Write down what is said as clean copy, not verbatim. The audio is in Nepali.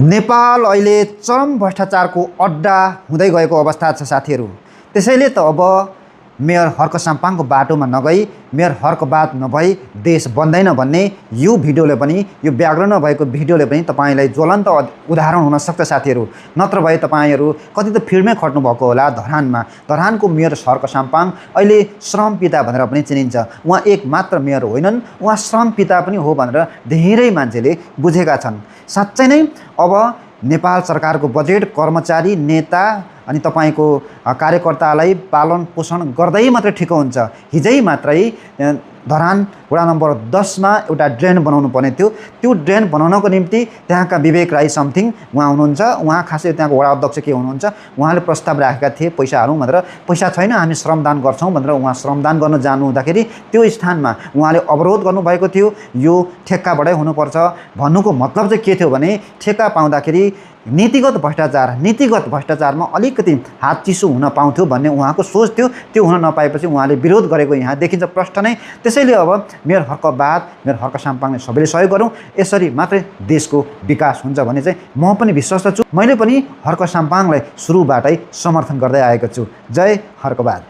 नेपाल अहिले चरम भ्रष्टाचारको अड्डा हुँदै गएको अवस्था छ साथीहरू। त्यसैले त अब मेयर हर्क साम्पाङको बाटोमा नगई मेयर हर्कवाद नभई देश बन्दैन भन्ने यो भिडियोले पनि, यो व्याकरण भएको भिडियोले पनि तपाईलाई ज्वलन्त उदाहरण हुन सक्छ साथीहरू। नत्र भए तपाईहरू कति त फिल्डमै खट्नु भएको होला। धरानको मेयर हर्क साम्पाङ अहिले श्रम पिता भनेर पनि चिनिन्छ। उहाँ एक मात्र मेयर होइनन्, उहाँ श्रम पिता पनि हो भनेर धेरै मान्छेले बुझेका छन्। साँच्चै नै अब नेपाल सरकारको बजेट कर्मचारी, नेता अनि तपाईको कार्यकर्तालाई पालन पोषण गर्दै मात्रै ठिक हुन्छ। हिजै मात्रै धरान वडा नम्बर 10 मा एउटा ड्रेन बनाउनु पर्ने थियो। त्यो ड्रेन बनाउनको निम्ति त्यहाँका विवेक राई समथिङ उहाँ हुनुहुन्छ, उहाँ खासै त्यहाँको वडा अध्यक्ष के हुनुहुन्छ, उहाँले प्रस्ताव राखेका थिए पैसाहरू भनेर। पैसा छैन, हामी श्रमदान गर्छौँ भनेर उहाँ श्रमदान गर्न जानु हुँदाखेरि त्यो स्थानमा उहाँले अवरोध गर्नुभएको थियो। यो ठेक्काबाटै हुनुपर्छ भन्नुको मतलब चाहिँ के थियो भने ठेक्का पाउँदाखेरि नीतिगत भ्रष्टाचारमा अलिकति हात चिसो हुन पाउँथ्यो भन्ने उहाँको सोच थियो। त्यो हुन नपाएपछि उहाँले विरोध गरेको यहाँ देखिन्छ प्रष्ट नै। त्यसैले अब मेयर हर्कवाद, मेयर हर्क साम्पाङले सबैले सहयोग गरौँ, यसरी मात्रै देशको विकास हुन्छ भन्ने चाहिँ म पनि विश्वस्त छु। मैले पनि हर्क साम्पाङलाई सुरुबाटै समर्थन गर्दै आएको छु। जय हर्कवाद।